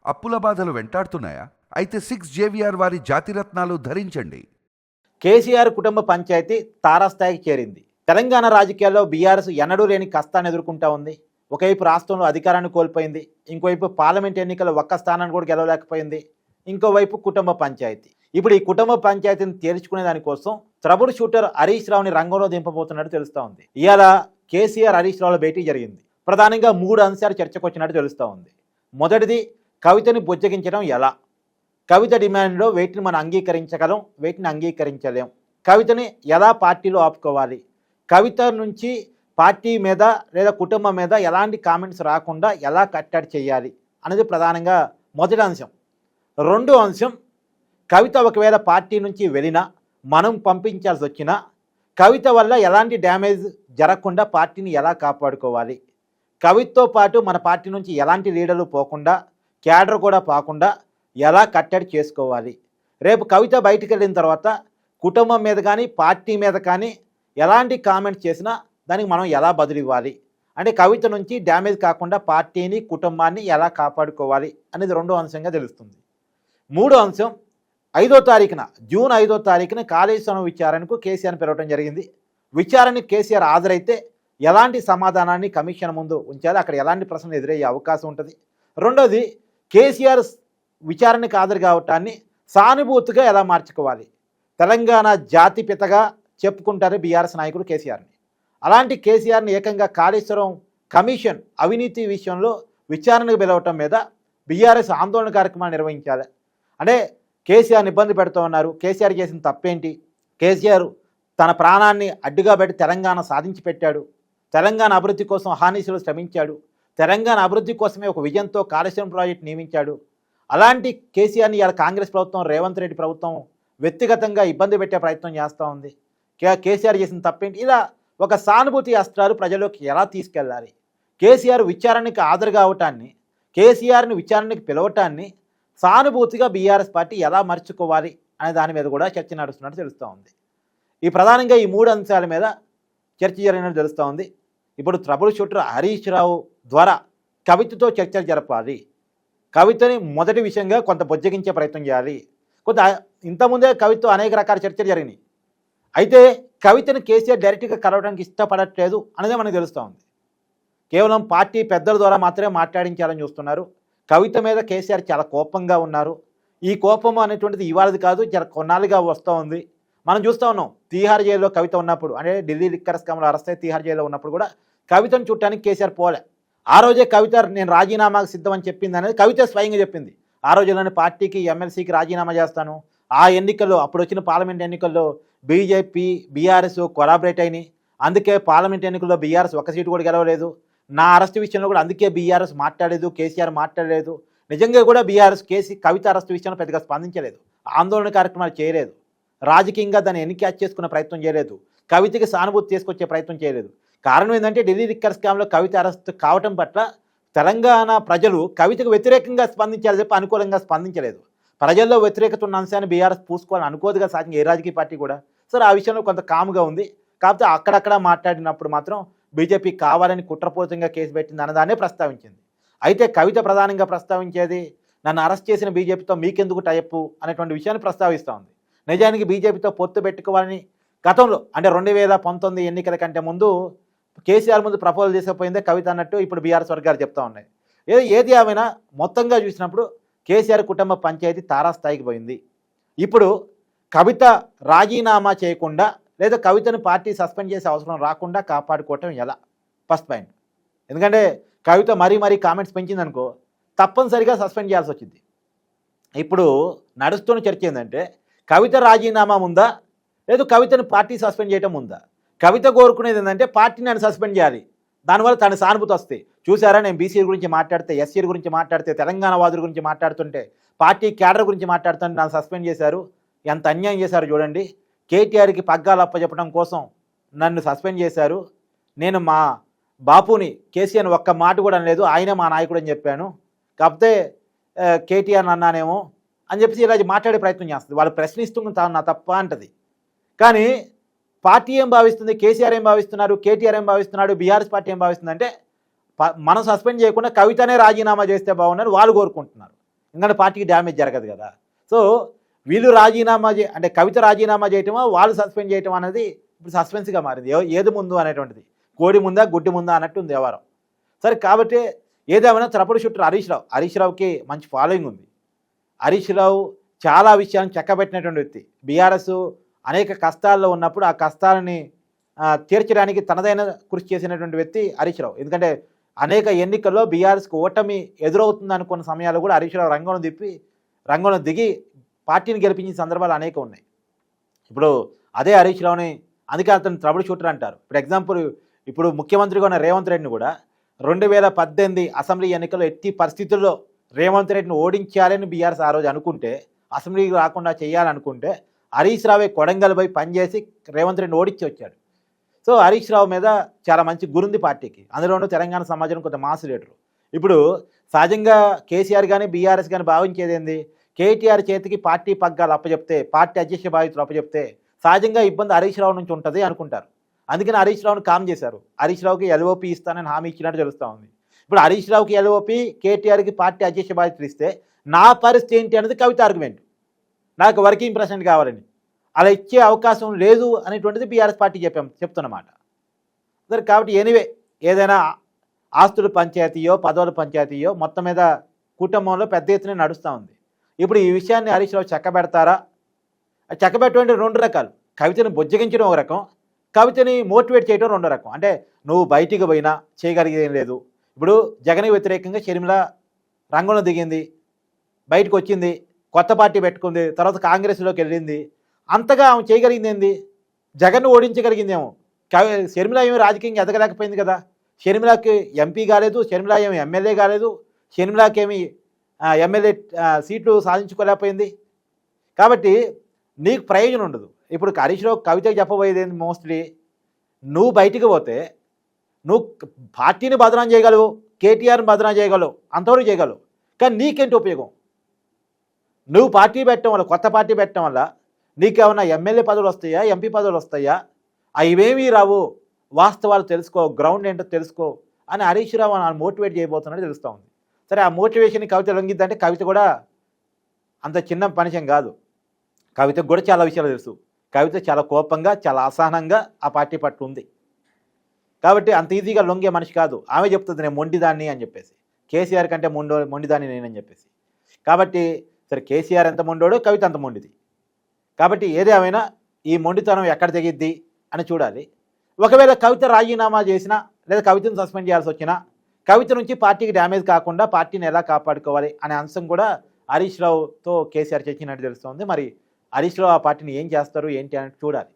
అప్పుల బాధలు వెంటాడుతున్నాయా? అయితే 6 జేవిఆర్ వారి జాతిరత్నాలు ధరించండి. కేసీఆర్ కుటుంబ పంచాయతీ తారాస్థాయికి చేరింది. తెలంగాణ రాజకీయాల్లో బీఆర్ఎస్ ఎన్నడూ లేని కష్టాన్ని ఎదుర్కొంటా ఉంది. ఒకవైపు రాష్ట్రంలో అధికారాన్ని కోల్పోయింది, ఇంకోవైపు పార్లమెంట్ ఎన్నికల్లో ఒక్క స్థానాన్ని కూడా గెలవలేకపోయింది, ఇంకోవైపు కుటుంబ పంచాయతీ. ఇప్పుడు ఈ కుటుంబ పంచాయతీని తేల్చుకునే దానికోసం ట్రబుల్ షూటర్ హరీష్ రావుని రంగంలో దింపబోతున్నట్టు తెలుస్తూ ఉంది. ఇవాళ కేసీఆర్ హరీష్ రావుల భేటీ జరిగింది. ప్రధానంగా 3 అంశాలు చర్చకు వచ్చినట్టు తెలుస్తూ ఉంది. మొదటిది, కవితని బుజ్జగించడం ఎలా? కవిత డిమాండ్లో వేటిని మనం అంగీకరించగలం, వేటిని అంగీకరించలేం? కవితని ఎలా పార్టీలో ఆపుకోవాలి? కవిత నుంచి పార్టీ మీద లేదా కుటుంబం మీద ఎలాంటి కామెంట్స్ రాకుండా ఎలా కట్టడి చేయాలి అనేది ప్రధానంగా మొదటి అంశం. రెండో అంశం, కవిత ఒకవేళ పార్టీ నుంచి వెళ్ళినా, మనం పంపించాల్సి వచ్చినా కవిత వల్ల ఎలాంటి డ్యామేజ్ జరగకుండా పార్టీని ఎలా కాపాడుకోవాలి? కవితతో పాటు మన పార్టీ నుంచి ఎలాంటి లీడర్లు పోకుండా, క్యాడర్ కూడా పోకుండా ఎలా కట్టడి చేసుకోవాలి? రేపు కవిత బయటికి వెళ్ళిన తర్వాత కుటుంబం మీద కానీ పార్టీ మీద కానీ ఎలాంటి కామెంట్స్ చేసినా దానికి మనం ఎలా బదులివ్వాలి? అంటే కవిత నుంచి డ్యామేజ్ కాకుండా పార్టీని కుటుంబాన్ని ఎలా కాపాడుకోవాలి అనేది రెండో అంశంగా తెలుస్తుంది. మూడో అంశం, 5వ తారీఖున జూన్ 5వ తారీఖున కాళేశ్వరం విచారణకు కేసీఆర్ పిలవడం జరిగింది. విచారణకు కేసీఆర్ హాజరైతే ఎలాంటి సమాధానాన్ని కమిషన్ ముందు ఉంచాలి, అక్కడ ఎలాంటి ప్రశ్నలు ఎదురయ్యే అవకాశం ఉంటుంది? రెండోది, కేసీఆర్ విచారణకు హాజరు కావటాన్ని సానుభూతిగా ఎలా మార్చుకోవాలి? తెలంగాణ జాతిపితగా చెప్పుకుంటారు బీఆర్ఎస్ నాయకుడు కేసీఆర్ని. అలాంటి కేసీఆర్ని ఏకంగా కాళేశ్వరం కమిషన్ అవినీతి విషయంలో విచారణకు పిలవటం మీద బీఆర్ఎస్ ఆందోళన కార్యక్రమాలు నిర్వహించాలి. అంటే కేసీఆర్ని ఇబ్బంది పెడుతూ ఉన్నారు, కేసీఆర్ చేసిన తప్పేంటి? కేసీఆర్ తన ప్రాణాన్ని అడ్డుగా పెట్టి తెలంగాణ సాధించి పెట్టాడు, తెలంగాణ అభివృద్ధి కోసం అహానిశలు శ్రమించాడు, తెలంగాణ అభివృద్ధి కోసమే ఒక విజన్తో కాళేశ్వరం ప్రాజెక్టు నియమించాడు. అలాంటి కేసీఆర్ని ఇవాళ కాంగ్రెస్ ప్రభుత్వం, రేవంత్ రెడ్డి ప్రభుత్వం వ్యక్తిగతంగా ఇబ్బంది పెట్టే ప్రయత్నం చేస్తూ ఉంది. కేసీఆర్ చేసిన తప్పేంటి? ఇలా ఒక సానుభూతి అస్త్రాలు ప్రజల్లోకి ఎలా తీసుకెళ్ళాలి? కేసీఆర్ విచారణకి హాజరు కావటాన్ని, కేసీఆర్ని విచారణకి పిలవటాన్ని సానుభూతిగా బీఆర్ఎస్ పార్టీ ఎలా మర్చుకోవాలి అనే దాని మీద కూడా చర్చ నడుస్తున్నట్టు తెలుస్తూ ఉంది. ఈ ప్రధానంగా ఈ 3 అంశాల మీద చర్చ జరిగినట్టు తెలుస్తూ ఉంది. ఇప్పుడు ట్రబుల్ షూటర్ హరీష్ రావు ద్వారా కవితతో చర్చలు జరపాలి, కవితని మొదటి విషయంగా కొంత బుజ్జగించే ప్రయత్నం చేయాలి. కొంత ఇంతకుముందే కవితతో అనేక రకాల చర్చలు జరిగినాయి. అయితే కవితను కేసీఆర్ డైరెక్ట్గా కలవడానికి ఇష్టపడట్లేదు అనేది మనకు తెలుస్తూ ఉంది. కేవలం పార్టీ పెద్దల ద్వారా మాత్రమే మాట్లాడించాలని చూస్తున్నారు. కవిత మీద కేసీఆర్ చాలా కోపంగా ఉన్నారు. ఈ కోపం అనేటువంటిది ఇవాళది కాదు, చాలా కొన్నాళ్ళుగా వస్తూ ఉంది. మనం చూస్తూ ఉన్నాం, తీహార్ జైల్లో కవిత ఉన్నప్పుడు, అంటే ఢిల్లీ లిక్కర్ స్కామ్లో అరెస్ట్ అయ్యి తీహార్ జైల్లో ఉన్నప్పుడు కూడా కవితను చూడటానికి కేసీఆర్ పోలే. ఆ రోజే కవిత నేను రాజీనామాకు సిద్ధమని చెప్పింది అనేది కవిత స్వయంగా చెప్పింది. ఆ రోజుల్లోనే పార్టీకి ఎమ్మెల్సీకి రాజీనామా చేస్తాను, ఆ ఎన్నికల్లో అప్పుడు వచ్చిన పార్లమెంట్ ఎన్నికల్లో బీజేపీ బీఆర్ఎస్ కొలాబరేట్ అయినాయి, అందుకే పార్లమెంట్ ఎన్నికల్లో బీఆర్ఎస్ ఒక సీటు కూడా గెలవలేదు. నా అరెస్ట్ విషయంలో కూడా అందుకే బీఆర్ఎస్ మాట్లాడలేదు, కేసీఆర్ మాట్లాడలేదు. నిజంగా కూడా బీఆర్ఎస్ కవిత అరెస్ట్ విషయంలో పెద్దగా స్పందించలేదు, ఆందోళన కార్యక్రమాలు చేయలేదు, రాజకీయంగా దాన్ని ఎన్నిక్యాచ్ చేసుకునే ప్రయత్నం చేయలేదు, కవితకి సానుభూతి తీసుకొచ్చే ప్రయత్నం చేయలేదు. కారణం ఏంటంటే ఢిల్లీ లిక్కర్ స్కామ్లో కవిత అరెస్ట్ కావటం పట్ల తెలంగాణ ప్రజలు కవితకు వ్యతిరేకంగా స్పందించాలి తప్ప అనుకూలంగా స్పందించలేదు. ప్రజల్లో వ్యతిరేకత ఉన్న అంశాన్ని బీఆర్ఎస్ పూసుకోవాలని అనుకోదుగా సాధ్యం ఏ రాజకీయ పార్టీ కూడా. సరే, ఆ విషయంలో కొంత కాముగా ఉంది. కాకపోతే అక్కడక్కడ మాట్లాడినప్పుడు మాత్రం బీజేపీ కావాలని కుట్రపూరితంగా కేసు పెట్టింది అన్నదాన్నే ప్రస్తావించింది. అయితే కవిత ప్రధానంగా ప్రస్తావించేది నన్ను అరెస్ట్ చేసిన బీజేపీతో మీకెందుకు టైప్ అనేటువంటి విషయాన్ని ప్రస్తావిస్తూ ఉంది. నిజానికి బీజేపీతో పొత్తు పెట్టుకోవాలని గతంలో అంటే 2019 ఎన్నికల కంటే ముందు కేసీఆర్ ముందు ప్రపోజల్ చేసిపోయిందే కవిత అన్నట్టు ఇప్పుడు బీఆర్ఎస్ వర్గాలు చెప్తా ఉన్నాయి. ఏది ఏమైనా మొత్తంగా చూసినప్పుడు కేసీఆర్ కుటుంబ పంచాయతీ తారాస్థాయికి పోయింది. ఇప్పుడు కవిత రాజీనామా చేయకుండా లేదా కవితను పార్టీ సస్పెండ్ చేసే అవసరం రాకుండా కాపాడుకోవటం ఎలా? First point. ఎందుకంటే కవిత మరీ కామెంట్స్ పెంచిందనుకో తప్పనిసరిగా సస్పెండ్ చేయాల్సి వచ్చింది. ఇప్పుడు నడుస్తున్న చర్చ ఏంటంటే కవిత రాజీనామా ఉందా లేదు కవితను పార్టీ సస్పెండ్ చేయటం ఉందా? కవిత కోరుకునేది ఏంటంటే పార్టీని నన్ను సస్పెండ్ చేయాలి, దానివల్ల తన సానుభూతి వస్తే. చూసారా, నేను బీసీ గురించి మాట్లాడితే, ఎస్సీ గురించి మాట్లాడితే, తెలంగాణ వాదుల గురించి మాట్లాడుతుంటే, పార్టీ క్యాడర్ గురించి మాట్లాడుతుంటే నన్ను సస్పెండ్ చేశారు, ఎంత అన్యాయం చేశారు చూడండి. కేటీఆర్కి పగ్గాలు అప్పచెప్పడం కోసం నన్ను సస్పెండ్ చేశారు, నేను మా బాపుని కేసీఆర్ ఒక్క మాట కూడా అనలేదు, ఆయనే మా నాయకుడు అని చెప్పాను, కాకపోతే కేటీఆర్ అన్నానేమో అని చెప్పేసి ఇలా మాట్లాడే ప్రయత్నం చేస్తుంది. వాళ్ళు ప్రశ్నిస్తున్న నా తప్ప అంటది. కానీ పార్టీ ఏం భావిస్తుంది, కేసీఆర్ ఏం భావిస్తున్నారు, కేటీఆర్ ఏం భావిస్తున్నాడు, బీఆర్ఎస్ పార్టీ ఏం భావిస్తుందంటే మనం సస్పెండ్ చేయకుండా కవితనే రాజీనామా చేస్తే బాగున్నారు వాళ్ళు కోరుకుంటున్నారు. ఎందుకంటే పార్టీకి డ్యామేజ్ జరగదు కదా. సో వీళ్ళు అంటే కవిత రాజీనామా చేయటమో వాళ్ళు సస్పెండ్ చేయటం అనేది ఇప్పుడు సస్పెన్స్గా మారింది. ఏది ముందు అనేటువంటిది, కోడి ముందా గుడ్డి ముందా అన్నట్టు ఉంది వ్యవహారం. సరే, కాబట్టి ఏదేమైనా త్రపుడు షూటర్ హరీష్ రావుకి మంచి ఫాలోయింగ్ ఉంది. హరీష్ రావు చాలా విషయాలను చక్కబెట్టినటువంటి వ్యక్తి. బీఆర్ఎస్ అనేక కష్టాల్లో ఉన్నప్పుడు ఆ కష్టాలని తీర్చడానికి తనదైన కృషి చేసినటువంటి వ్యక్తి హరీష్ రావు. ఎందుకంటే అనేక ఎన్నికల్లో బీఆర్ఎస్కి ఓటమి ఎదురవుతుంది అనుకున్న సమయాల్లో కూడా హరీష్ రావు రంగంలో దిగి పార్టీని గెలిపించిన సందర్భాలు అనేక ఉన్నాయి. ఇప్పుడు అదే హరీష్ రావుని, అందుకే అతను ట్రబుల్ షూటర్ అంటారు. ఇప్పుడు ఎగ్జాంపుల్, ఇప్పుడు ముఖ్యమంత్రిగా ఉన్న రేవంత్ రెడ్డిని కూడా 2018 అసెంబ్లీ ఎన్నికల్లో ఎట్టి పరిస్థితుల్లో రేవంత్ రెడ్డిని ఓడించాలని బీఆర్ఎస్ ఆ రోజు అనుకుంటే, అసెంబ్లీకి రాకుండా చేయాలనుకుంటే హరీష్ రావే కొడంగల్ పోయి పనిచేసి రేవంత్ రెడ్డిని ఓడించి వచ్చాడు. సో హరీష్ రావు మీద చాలా మంచి గురుంది పార్టీకి, అందులోనూ తెలంగాణ సమాజం కొంత మాస్ లీడరు. ఇప్పుడు సహజంగా కేసీఆర్ కానీ బీఆర్ఎస్ కానీ భావించేది ఏంది, కేటీఆర్ చేతికి పార్టీ పగ్గాలు అప్పచెప్తే, పార్టీ అధ్యక్ష బాధ్యతలు అప్పచెప్తే సహజంగా ఇబ్బంది హరీష్ రావు నుంచి ఉంటుంది అనుకుంటారు. అందుకని హరీష్ రావుని కామ్ చేశారు. హరీష్ రావుకి ఎల్ఓపి ఇస్తానని హామీ ఇచ్చినట్టు తెలుస్తూ ఉంది. ఇప్పుడు హరీష్ రావుకి ఎల్ఓపి, కేటీఆర్కి పార్టీ అధ్యక్ష బాధ్యతలు ఇస్తే నా పరిస్థితి ఏంటి అనేది కవిత ఆర్గ్యుమెంట్. నాకు వర్కింగ్ ప్రెసిడెంట్ కావాలని, అలా ఇచ్చే అవకాశం లేదు అనేటువంటిది బీఆర్ఎస్ పార్టీ చెప్తున్నమాట. సరే, కాబట్టి ఎనీవే ఏదైనా ఆస్తుల పంచాయతీయో పదవుల పంచాయతీయో మొత్తం మీద కుటుంబంలో పెద్ద ఎత్తున నడుస్తూ ఉంది. ఇప్పుడు ఈ విషయాన్ని హరీష్ రావు చక్కబెడతారా? చక్కబెట్టడం రెండు రకాలు. కవితని బుజ్జగించడం ఒక రకం, కవితని మోటివేట్ చేయడం రెండో రకం. అంటే నువ్వు బయటికి పోయినా చేయగలిగేది లేదు. ఇప్పుడు జగన్ వ్యతిరేకంగా షర్మిల రంగంలో దిగింది, బయటకు వచ్చింది, కొత్త పార్టీ పెట్టుకుంది, తర్వాత కాంగ్రెస్లోకి వెళ్ళింది. అంతగా ఆమె చేయగలిగింది ఏంది? జగన్ను ఓడించగలిగిందేమో. షర్మిల ఏమి రాజకీయంగా ఎదగలేకపోయింది కదా. షర్మిలకి ఎంపీ కాలేదు, షర్మిల ఏమి ఎమ్మెల్యే కాలేదు, షర్మిలకేమి ఎమ్మెల్యే సీట్లు సాధించుకోలేకపోయింది. కాబట్టి నీకు ప్రయోజనం ఉండదు. ఇప్పుడు హరీష్ రావు కవితకి చెప్పబోయేది ఏంది? మోస్ట్లీ నువ్వు బయటికి పోతే నువ్వు పార్టీని బదనాం చేయగలవు, కేటీఆర్ని బదనాం చేయగలవు, అంతవరకు చేయగలవు. కానీ నీకేంటి ఉపయోగం? నువ్వు పార్టీ పెట్టడం వల్ల, కొత్త పార్టీ పెట్టడం వల్ల నీకేమన్నా ఎమ్మెల్యే పదవులు వస్తాయా, ఎంపీ పదవులు వస్తాయా? అవేమీ రావు. వాస్తవాలు తెలుసుకో, గ్రౌండ్ ఏంటో తెలుసుకో అని హరీష్ రావు మోటివేట్ చేయబోతున్నట్టు తెలుస్తూ ఉంది. సరే, ఆ మోటివేషన్ కవిత లొంగిద్దంటే కవిత కూడా అంత చిన్న పనిషం కాదు. కవితకు కూడా చాలా విషయాలు తెలుసు. కవిత చాలా కోపంగా, చాలా అసహనంగా ఆ పార్టీ పట్ల ఉంది. కాబట్టి అంత ఈజీగా లొంగే మనిషి కాదు. ఆమె చెప్తుంది నేను మొండిదాన్ని అని చెప్పేసి, కేసీఆర్ కంటే మొండిదాన్ని నేనని చెప్పేసి. కాబట్టి సరే, కేసీఆర్ ఎంత మొండోడో కవిత అంత మొండిది. కాబట్టి ఏదేమైనా ఈ మొండితనం ఎక్కడ తెగిద్ది అని చూడాలి. ఒకవేళ కవిత రాజీనామా చేసినా లేదా కవితను సస్పెండ్ చేయాల్సి వచ్చినా కవిత నుంచి పార్టీకి డ్యామేజ్ కాకుండా పార్టీని ఎలా కాపాడుకోవాలి అనే అంశం కూడా హరీష్ రావుతో కేసీఆర్ చర్చించినట్టు తెలుస్తోంది. మరి హరీష్ రావు ఆ పార్టీని ఏం చేస్తారు ఏంటి అని చూడాలి.